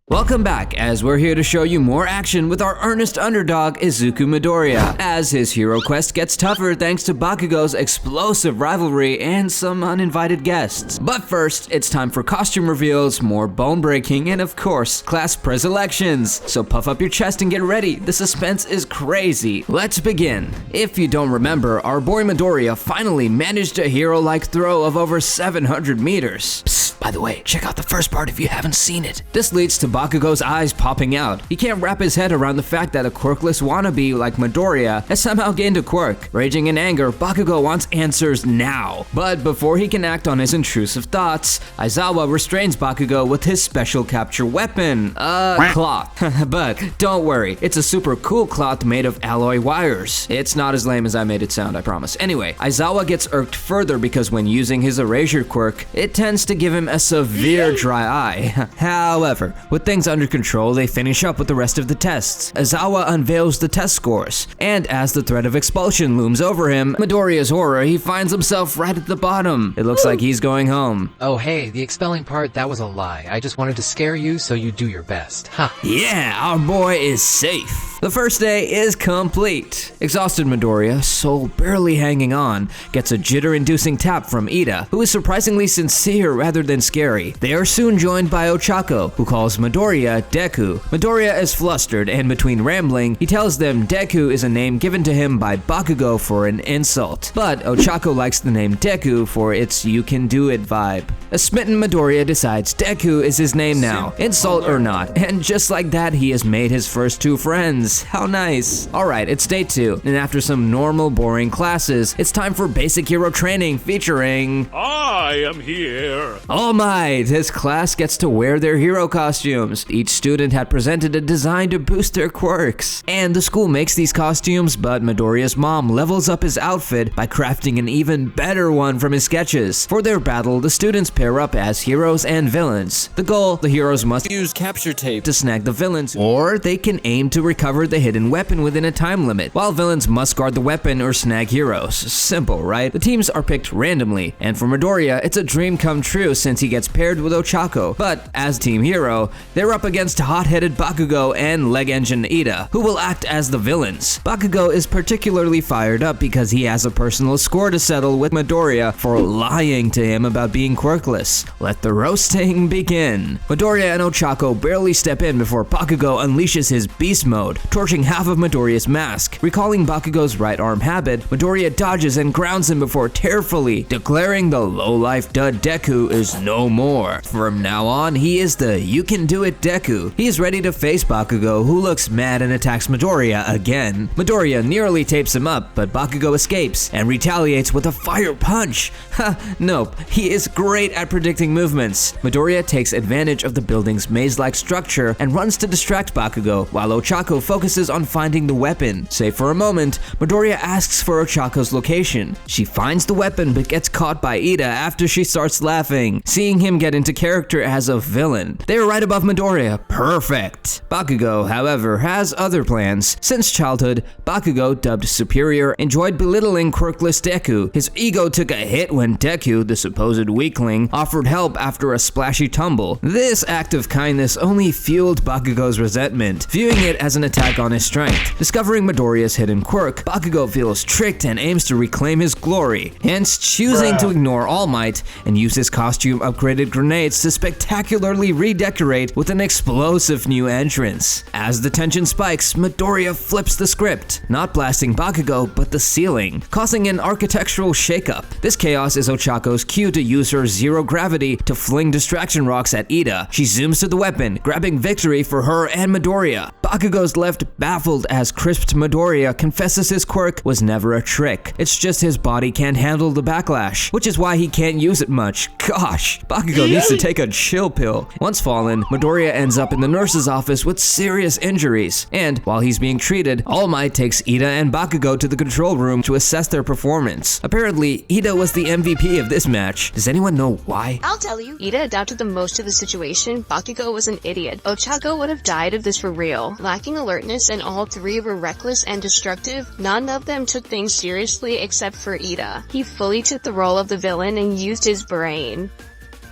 Welcome back, as we're here to show you more action with our earnest underdog, Izuku Midoriya, as his hero quest gets tougher thanks to Bakugo's explosive rivalry and some uninvited guests. But first, it's time for costume reveals, more bone breaking, and of course, class pre-selections. So puff up your chest and get ready, the suspense is crazy. Let's begin. If you don't remember, our boy Midoriya finally managed a hero-like throw of over 700 meters. Psst, by the way, check out the first part if you haven't seen it. This leads to Bakugo's eyes popping out. He can't wrap his head around the fact that a quirkless wannabe like Midoriya has somehow gained a quirk. Raging in anger, Bakugo wants answers now. But before he can act on his intrusive thoughts, Aizawa restrains Bakugo with his special capture weapon, cloth. But don't worry, it's a super cool cloth made of alloy wires. It's not as lame as I made it sound, I promise. Anyway, Aizawa gets irked further because when using his erasure quirk, it tends to give him a severe dry eye. However, with things under control, they finish up with the rest of the tests. Aizawa unveils the test scores, and as the threat of expulsion looms over him, Midoriya's horror, he finds himself right at the bottom. It looks like he's going home. Oh hey, the expelling part, that was a lie. I just wanted to scare you so you do your best. Ha! Yeah, our boy is safe. The first day is complete. Exhausted Midoriya, soul barely hanging on, gets a jitter-inducing tap from Iida, who is surprisingly sincere rather than scary. They are soon joined by Ochako, who calls Midoriya Deku. Midoriya is flustered, and between rambling, he tells them Deku is a name given to him by Bakugo for an insult. But Ochako likes the name Deku for its "you can do it" vibe. A smitten Midoriya decides Deku is his name now, insult or not, and just like that, he has made his first two friends. How nice. Alright, it's day 2, and after some normal, boring classes, it's time for basic hero training featuring... I am here. All Might! His class gets to wear their hero costumes. Each student had presented a design to boost their quirks. And the school makes these costumes, but Midoriya's mom levels up his outfit by crafting an even better one from his sketches. For their battle, the students pair up as heroes and villains. The goal, the heroes must use capture tape to snag the villains, or they can aim to recover the hidden weapon within a time limit, while villains must guard the weapon or snag heroes. Simple, right? The teams are picked randomly, and for Midoriya, it's a dream come true since he gets paired with Ochako. But as team hero, they're up against hot-headed Bakugo and leg engine Iida, who will act as the villains. Bakugo is particularly fired up because he has a personal score to settle with Midoriya for lying to him about being quirkless. Let the roasting begin. Midoriya and Ochako barely step in before Bakugo unleashes his beast mode, torching half of Midoriya's mask. Recalling Bakugo's right arm habit, Midoriya dodges and grounds him before tearfully declaring the low-life dud Deku is no more. From now on, he is the "you can do it" Deku. He is ready to face Bakugo, who looks mad and attacks Midoriya again. Midoriya nearly tapes him up, but Bakugo escapes and retaliates with a fire punch. Ha, nope, he is great at predicting movements. Midoriya takes advantage of the building's maze-like structure and runs to distract Bakugo, while Ochako focuses on finding the weapon. Save for a moment, Midoriya asks for Ochako's location. She finds the weapon but gets caught by Iida after she starts laughing, seeing him get into character as a villain. They're right above Midoriya. Perfect. Bakugo, however, has other plans. Since childhood, Bakugo, dubbed superior, enjoyed belittling quirkless Deku. His ego took a hit when Deku, the supposed weakling, offered help after a splashy tumble. This act of kindness only fueled Bakugo's resentment, viewing it as an attack on his strength. Discovering Midoriya's hidden quirk, Bakugo feels tricked and aims to reclaim his glory, hence choosing to ignore All Might and use his costume upgraded grenades to spectacularly redecorate with an explosive new entrance. As the tension spikes, Midoriya flips the script, not blasting Bakugo but the ceiling, causing an architectural shakeup. This chaos is Ochako's cue to use her zero gravity to fling distraction rocks at Iida. She zooms to the weapon, grabbing victory for her and Midoriya. Bakugo's left baffled as crisped Midoriya confesses his quirk was never a trick. It's just his body can't handle the backlash, which is why he can't use it much. Gosh, Bakugo needs to take a chill pill. Once fallen, Midoriya ends up in the nurse's office with serious injuries, and while he's being treated, All Might takes Iida and Bakugo to the control room to assess their performance. Apparently, Iida was the MVP of this match. Does anyone know why? I'll tell you. Iida adapted the most to the situation. Bakugo was an idiot. Ochako would have died if this were real. Lacking alertness, and all three were reckless and destructive. None of them took things seriously except for Iida. He fully took the role of the villain and used his brain.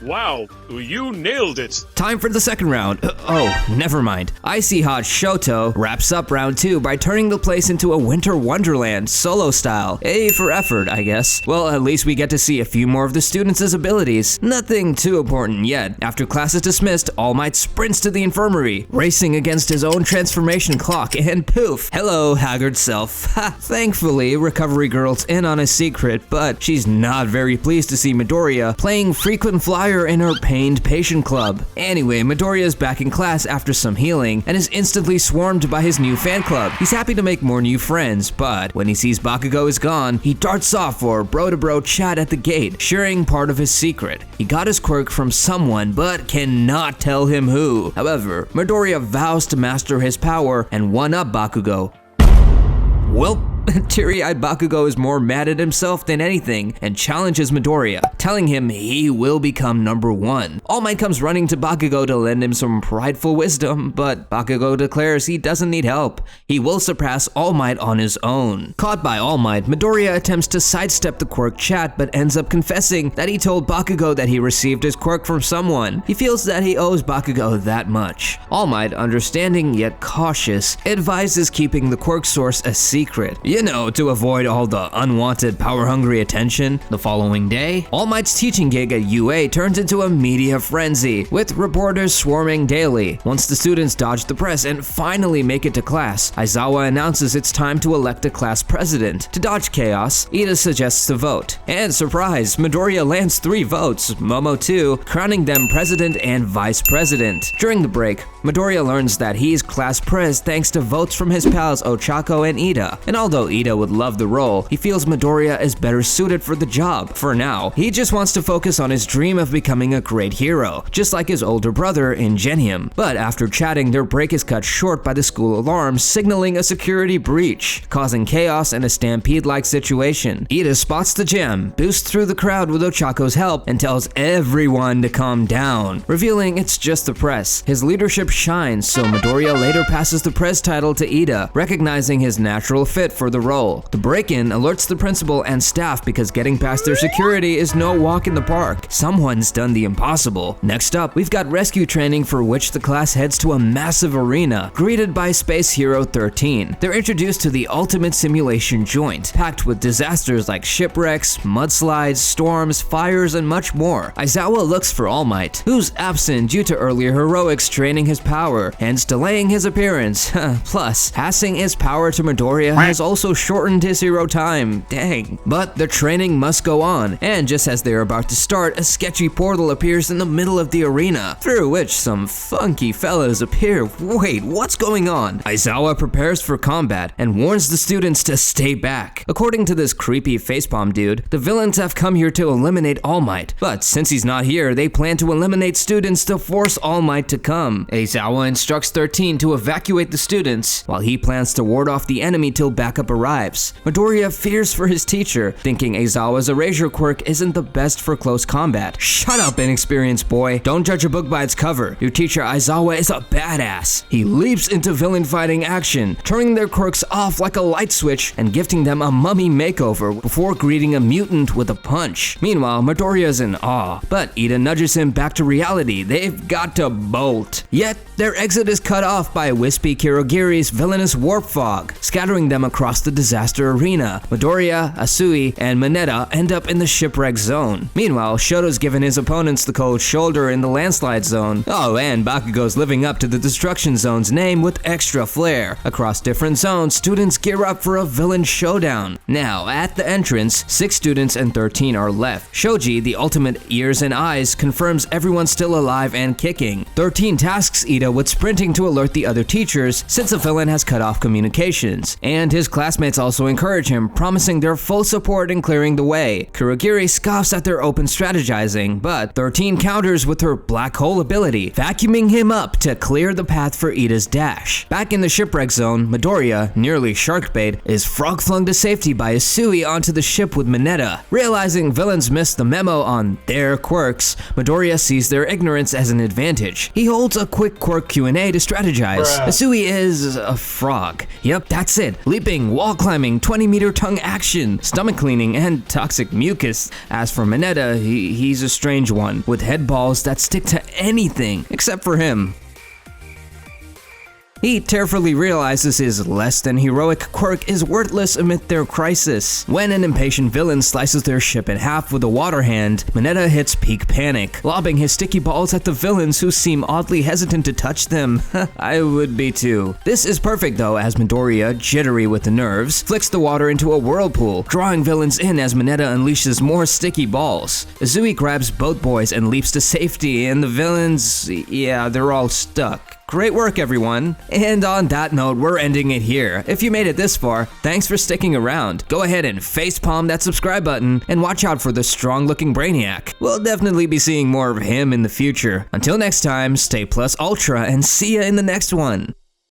Wow, you nailed it. Time for the second round. Oh, never mind. Icy Hot Shoto wraps up round 2 by turning the place into a winter wonderland, solo style. A for effort, I guess. Well, at least we get to see a few more of the students' abilities. Nothing too important yet. After class is dismissed, All Might sprints to the infirmary, racing against his own transformation clock, and poof, hello, haggard self. Ha! Thankfully, Recovery Girl's in on a secret, but she's not very pleased to see Midoriya playing frequent flyer in her pained patient club. Anyway, Midoriya is back in class after some healing and is instantly swarmed by his new fan club. He's happy to make more new friends, but when he sees Bakugo is gone, he darts off for bro-to-bro chat at the gate, sharing part of his secret. He got his quirk from someone, but cannot tell him who. However, Midoriya vows to master his power and one-up Bakugo. Well, teary-eyed Bakugo is more mad at himself than anything and challenges Midoriya, telling him he will become number 1. All Might comes running to Bakugo to lend him some prideful wisdom, but Bakugo declares he doesn't need help. He will surpass All Might on his own. Caught by All Might, Midoriya attempts to sidestep the quirk chat but ends up confessing that he told Bakugo that he received his quirk from someone. He feels that he owes Bakugo that much. All Might, understanding yet cautious, advises keeping the quirk source a secret. You know, to avoid all the unwanted power-hungry attention. The following day, All Might's teaching gig at UA turns into a media frenzy, with reporters swarming daily. Once the students dodge the press and finally make it to class, Aizawa announces it's time to elect a class president. To dodge chaos, Iida suggests a vote. And surprise, Midoriya lands 3 votes, Momo 2, crowning them president and vice president. During the break, Midoriya learns that he's class prez thanks to votes from his pals Ochako and Iida. And although Iida would love the role, he feels Midoriya is better suited for the job. For now, he just wants to focus on his dream of becoming a great hero, just like his older brother Ingenium. But after chatting, their break is cut short by the school alarm signaling a security breach, causing chaos and a stampede-like situation. Iida spots the gem, boosts through the crowd with Ochako's help, and tells everyone to calm down, revealing it's just the press. His leadership shines, so Midoriya later passes the press title to Iida, recognizing his natural fit for the role. The break-in alerts the principal and staff because getting past their security is no walk in the park. Someone's done the impossible. Next up, we've got rescue training for which the class heads to a massive arena, greeted by Space Hero 13. They're introduced to the ultimate simulation joint, packed with disasters like shipwrecks, mudslides, storms, fires, and much more. Aizawa looks for All Might, who's absent due to earlier heroics draining his power, hence delaying his appearance. Plus, passing his power to Midoriya has also shortened his hero time. Dang. But the training must go on, and just as they're about to start, a sketchy portal appears in the middle of the arena, through which some funky fellows appear. Wait, what's going on? Aizawa prepares for combat and warns the students to stay back. According to this creepy facepalm dude, the villains have come here to eliminate All Might, but since he's not here, they plan to eliminate students to force All Might to come. Aizawa instructs 13 to evacuate the students, while he plans to ward off the enemy till backup arrives. Midoriya fears for his teacher, thinking Aizawa's erasure quirk isn't the best for close combat. Shut up, inexperienced boy. Don't judge a book by its cover. Your teacher Aizawa is a badass. He leaps into villain fighting action, turning their quirks off like a light switch and gifting them a mummy makeover before greeting a mutant with a punch. Meanwhile, Midoriya's in awe, but Iida nudges him back to reality. They've got to bolt. Yet, their exit is cut off by wispy Kirogiri's villainous warp fog, scattering them across the disaster arena. Midoriya, Asui, and Mineta end up in the shipwreck zone. Meanwhile, Shoto's given his opponents the cold shoulder in the landslide zone. Oh, and Bakugo's living up to the destruction zone's name with extra flair. Across different zones, students gear up for a villain showdown. Now, at the entrance, 6 students and 13 are left. Shoji, the ultimate ears and eyes, confirms everyone's still alive and kicking. 13 tasks Iida with sprinting to alert the other teachers, since the villain has cut off communications. And his classmates also encourage him, promising their full support in clearing the way. Kurogiri scoffs at their open strategizing, but 13 counters with her black hole ability, vacuuming him up to clear the path for Iida's dash. Back in the shipwreck zone, Midoriya, nearly shark bait, is frog flung to safety by Asui onto the ship with Mineta. Realizing villains missed the memo on their quirks, Midoriya sees their ignorance as an advantage. He holds a quick quirk Q&A to strategize. Asui is a frog. Yep, that's it. Leaping, wall climbing, 20-meter tongue action, stomach cleaning, and toxic mucus. As for Mineta, he's a strange one, with head balls that stick to anything, except for him. He tearfully realizes his less-than-heroic quirk is worthless amid their crisis. When an impatient villain slices their ship in half with a water hand, Mineta hits peak panic, lobbing his sticky balls at the villains who seem oddly hesitant to touch them. I would be too. This is perfect though, as Midoriya, jittery with the nerves, flicks the water into a whirlpool, drawing villains in as Mineta unleashes more sticky balls. Izui grabs both boys and leaps to safety, and the villains, yeah, they're all stuck. Great work, everyone. And on that note, we're ending it here. If you made it this far, thanks for sticking around. Go ahead and facepalm that subscribe button and watch out for the strong-looking Brainiac. We'll definitely be seeing more of him in the future. Until next time, stay plus ultra and see ya in the next one.